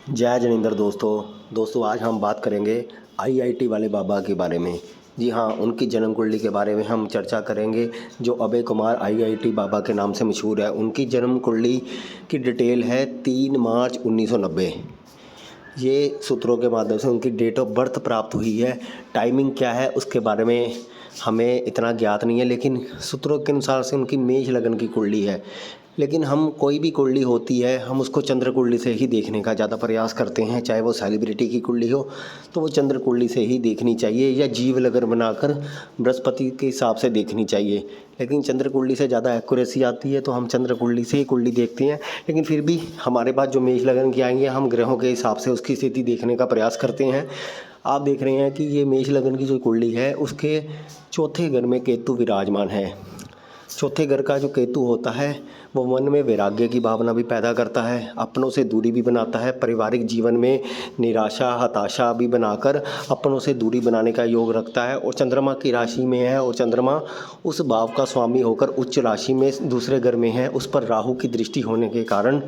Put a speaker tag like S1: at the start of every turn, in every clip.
S1: जय जिनेंद्र दोस्तों आज हम बात करेंगे आईआईटी वाले बाबा के बारे में। जी हाँ, उनकी जन्म कुंडली के बारे में हम चर्चा करेंगे। जो अभय कुमार आईआईटी बाबा के नाम से मशहूर है, उनकी जन्म कुंडली की डिटेल है 3 मार्च 1990। ये सूत्रों के माध्यम से उनकी डेट ऑफ बर्थ प्राप्त हुई है। टाइमिंग क्या है उसके बारे में हमें इतना ज्ञात नहीं है, लेकिन सूत्रों के अनुसार से उनकी मेष लगन की कुंडली है। लेकिन हम कोई भी कुंडली होती है, हम उसको चंद्र कुंडली से ही देखने का ज़्यादा प्रयास करते हैं। चाहे वो सेलिब्रिटी की कुंडली हो तो वो चंद्र कुंडली से ही देखनी चाहिए, या जीव लगन बनाकर बृहस्पति के हिसाब से देखनी चाहिए। लेकिन चंद्र कुंडली से ज़्यादा एक्यूरेसी आती है तो हम चंद्र कुंडली से ही कुंडली देखते हैं। लेकिन फिर भी हमारे पास जो मेष लगन की आएंगे, हम ग्रहों के हिसाब से उसकी स्थिति देखने का प्रयास करते हैं। आप देख रहे हैं कि ये मेष लगन की जो कुंडली है, उसके चौथे घर में केतु विराजमान है। चौथे घर का जो केतु होता है वो मन में वैराग्य की भावना भी पैदा करता है, अपनों से दूरी भी बनाता है, पारिवारिक जीवन में निराशा हताशा भी बनाकर अपनों से दूरी बनाने का योग रखता है। और चंद्रमा की राशि में है, और चंद्रमा उस भाव का स्वामी होकर उच्च राशि में दूसरे घर में है। उस पर राहु की दृष्टि होने के कारण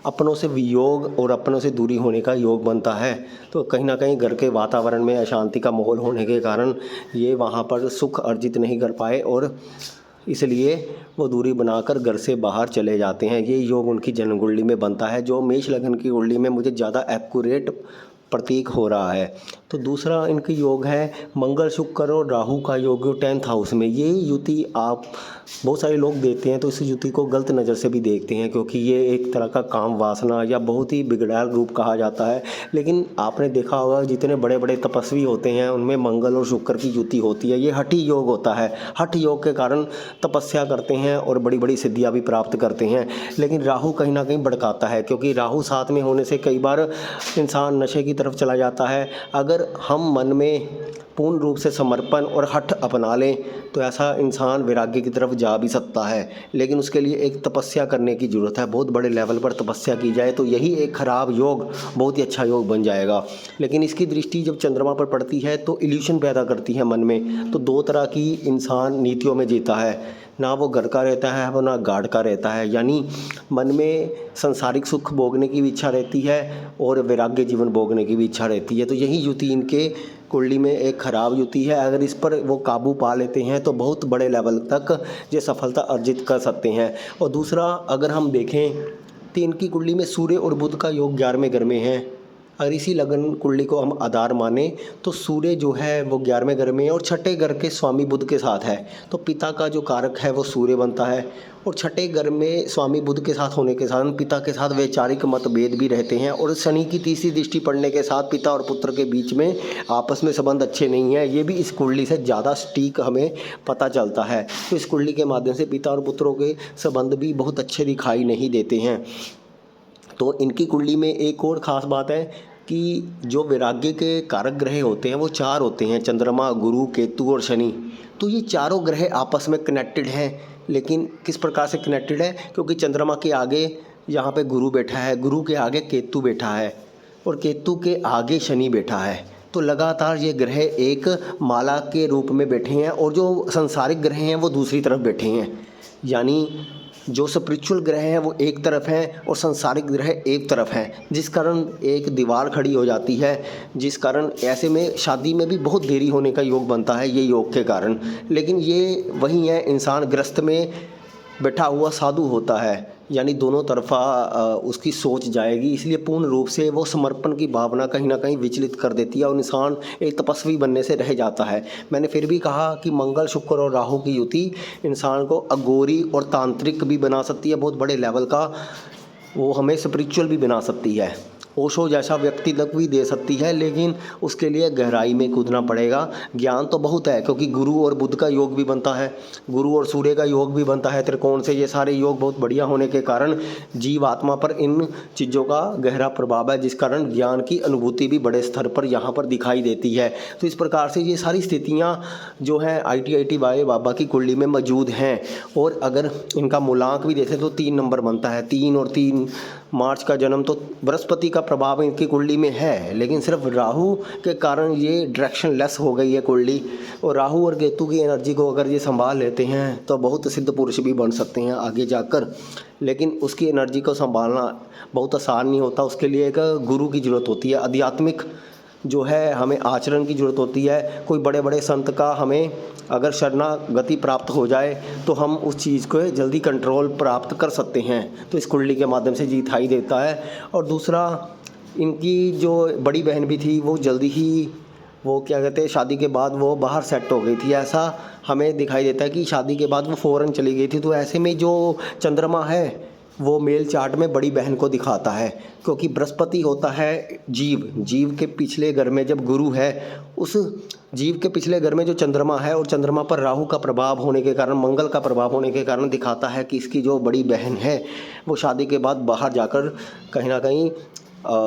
S1: अपनों से वियोग और अपनों से दूरी होने का योग बनता है। तो कहीं ना कहीं घर के वातावरण में अशांति का माहौल होने के कारण ये वहाँ पर सुख अर्जित नहीं कर पाए, और इसलिए वो दूरी बनाकर घर से बाहर चले जाते हैं। ये योग उनकी जन्म कुंडली में बनता है, जो मेष लगन की कुंडली में मुझे ज़्यादा एक्यूरेट प्रतीक हो रहा है। तो दूसरा इनकी योग है मंगल शुक्र और राहु का योग 10th हाउस में। ये युति आप बहुत सारे लोग देते हैं तो इस युति को गलत नज़र से भी देखते हैं, क्योंकि ये एक तरह का काम वासना या बहुत ही बिगड़ैल रूप कहा जाता है। लेकिन आपने देखा होगा जितने बड़े बड़े तपस्वी होते हैं उनमें मंगल और शुक्र की युति होती है। ये हठी योग होता है। हठ योग के कारण तपस्या करते हैं और बड़ी बड़ी सिद्धियाँ भी प्राप्त करते हैं। लेकिन राहु कहीं ना कहीं भड़काता है, क्योंकि राहु साथ में होने से कई बार इंसान नशे की तरफ चला जाता है। अगर हम मन में पूर्ण रूप से समर्पण और हठ अपना लें तो ऐसा इंसान वैराग्य की तरफ जा भी सकता है। लेकिन उसके लिए एक तपस्या करने की ज़रूरत है। बहुत बड़े लेवल पर तपस्या की जाए तो यही एक खराब योग बहुत ही अच्छा योग बन जाएगा। लेकिन इसकी दृष्टि जब चंद्रमा पर पड़ती है तो इल्यूशन पैदा करती है मन में। तो दो तरह की इंसान नीतियों में जीता है, ना वो घर का रहता है वो ना गार्ड का रहता है। यानी मन में संसारिक सुख भोगने की भी इच्छा रहती है और वैराग्य जीवन भोगने की भी इच्छा रहती है। तो यही युति इनके कुंडली में एक खराब युति है। अगर इस पर वो काबू पा लेते हैं तो बहुत बड़े लेवल तक ये सफलता अर्जित कर सकते हैं। और दूसरा, अगर हम देखें तो इनकी कुंडली में सूर्य और बुध का योग 11वें घर में है। अगर इसी लगन कुंडली को हम आधार माने तो सूर्य जो है वो 11वें घर में है और छठे घर के स्वामी बुध के साथ है। तो पिता का जो कारक है वो सूर्य बनता है, और छठे घर में स्वामी बुध के साथ होने के कारण पिता के साथ वैचारिक मतभेद भी रहते हैं। और शनि की तीसरी दृष्टि पड़ने के साथ पिता और पुत्र के बीच में आपस में संबंध अच्छे नहीं हैं। ये भी इस कुंडली से ज़्यादा सटीक हमें पता चलता है। तो इस कुंडली के माध्यम से पिता और पुत्रों के संबंध भी बहुत अच्छे दिखाई नहीं देते हैं। तो इनकी कुंडली में एक और ख़ास बात है कि जो वैराग्य के कारक ग्रह होते हैं वो 4 होते हैं, चंद्रमा, गुरु, केतु और शनि। तो ये चारों ग्रह आपस में कनेक्टेड हैं। लेकिन किस प्रकार से कनेक्टेड है? क्योंकि चंद्रमा के आगे यहाँ पे गुरु बैठा है, गुरु के आगे केतु बैठा है और केतु के आगे शनि बैठा है। तो लगातार ये ग्रह एक माला के रूप में बैठे हैं, और जो संसारिक ग्रह हैं वो दूसरी तरफ बैठे हैं। यानी जो स्पिरिचुअल ग्रह हैं वो एक तरफ हैं और संसारिक ग्रह एक तरफ हैं, जिस कारण एक दीवार खड़ी हो जाती है। जिस कारण ऐसे में शादी में भी बहुत देरी होने का योग बनता है ये योग के कारण। लेकिन ये वही है, इंसान ग्रस्त में बैठा हुआ साधु होता है, यानी दोनों तरफा उसकी सोच जाएगी। इसलिए पूर्ण रूप से वो समर्पण की भावना कहीं ना कहीं विचलित कर देती है और इंसान एक तपस्वी बनने से रह जाता है। मैंने फिर भी कहा कि मंगल शुक्र और राहु की युति इंसान को अघोरी और तांत्रिक भी बना सकती है, बहुत बड़े लेवल का वो हमें स्पिरिचुअल भी बना सकती है, ओशो जैसा व्यक्ति तक भी दे सकती है। लेकिन उसके लिए गहराई में कूदना पड़ेगा। ज्ञान तो बहुत है, क्योंकि गुरु और बुध का योग भी बनता है, गुरु और सूर्य का योग भी बनता है त्रिकोण से। ये सारे योग बहुत बढ़िया होने के कारण जीव आत्मा पर इन चीज़ों का गहरा प्रभाव है, जिस कारण ज्ञान की अनुभूति भी बड़े स्तर पर यहाँ पर दिखाई देती है। तो इस प्रकार से ये सारी स्थितियाँ जो हैं आईआईटी वाले बाबा की कुंडली में मौजूद हैं। और अगर इनका मूलांक भी देखें तो 3 नंबर बनता है, 3 और 3 मार्च का जन्म, तो बृहस्पति का प्रभाव इनकी कुंडली में है, लेकिन सिर्फ राहु के कारण ये डायरेक्शन लेस हो गई है कुंडली। और राहु और केतु की एनर्जी को अगर ये संभाल लेते हैं तो बहुत सिद्ध पुरुष भी बन सकते हैं आगे जाकर। लेकिन उसकी एनर्जी को संभालना बहुत आसान नहीं होता, उसके लिए एक गुरु की ज़रूरत होती है, आध्यात्मिक जो है हमें आचरण की ज़रूरत होती है। कोई बड़े बड़े संत का हमें अगर शरणागति प्राप्त हो जाए तो हम उस चीज़ को जल्दी कंट्रोल प्राप्त कर सकते हैं, तो इस कुंडली के माध्यम से जीत ही देता है। और दूसरा, इनकी जो बड़ी बहन भी थी वो जल्दी ही वो क्या कहते हैं शादी के बाद वो बाहर सेट हो गई थी, ऐसा हमें दिखाई देता है कि शादी के बाद वो फ़ौरन चली गई थी। तो ऐसे में जो चंद्रमा है वो मेल चार्ट में बड़ी बहन को दिखाता है, क्योंकि बृहस्पति होता है जीव के पिछले घर में जब गुरु है, उस जीव के पिछले घर में जो चंद्रमा है और चंद्रमा पर राहु का प्रभाव होने के कारण, मंगल का प्रभाव होने के कारण दिखाता है कि इसकी जो बड़ी बहन है वो शादी के बाद बाहर जाकर कहीं ना कहीं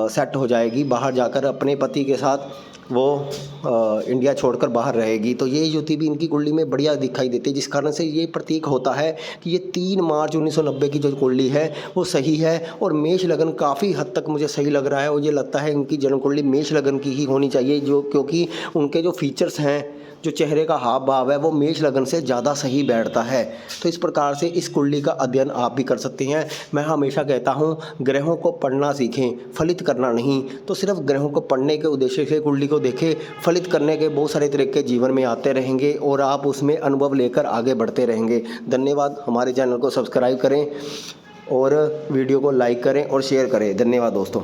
S1: सेट हो जाएगी, बाहर जाकर अपने पति के साथ वो इंडिया छोड़कर बाहर रहेगी। तो ये युति भी इनकी कुंडली में बढ़िया दिखाई देती है, जिस कारण से ये प्रतीक होता है कि ये 3 मार्च 1990 की जो कुंडली है वो सही है। और मेष लगन काफ़ी हद तक मुझे सही लग रहा है, और ये लगता है इनकी जन्म कुंडली मेष लगन की ही होनी चाहिए, जो क्योंकि उनके जो फीचर्स हैं, जो चेहरे का हाव भाव है वो मेष लगन से ज़्यादा सही बैठता है। तो इस प्रकार से इस कुंडली का अध्ययन आप भी कर सकते हैं। मैं हमेशा कहता हूँ ग्रहों को पढ़ना सीखें, फलित करना नहीं। तो सिर्फ ग्रहों को पढ़ने के उद्देश्य से कुंडली को देखें, फलित करने के बहुत सारे तरीके जीवन में आते रहेंगे और आप उसमें अनुभव लेकर आगे बढ़ते रहेंगे। धन्यवाद। हमारे चैनल को सब्सक्राइब करें और वीडियो को लाइक करें और शेयर करें। धन्यवाद दोस्तों।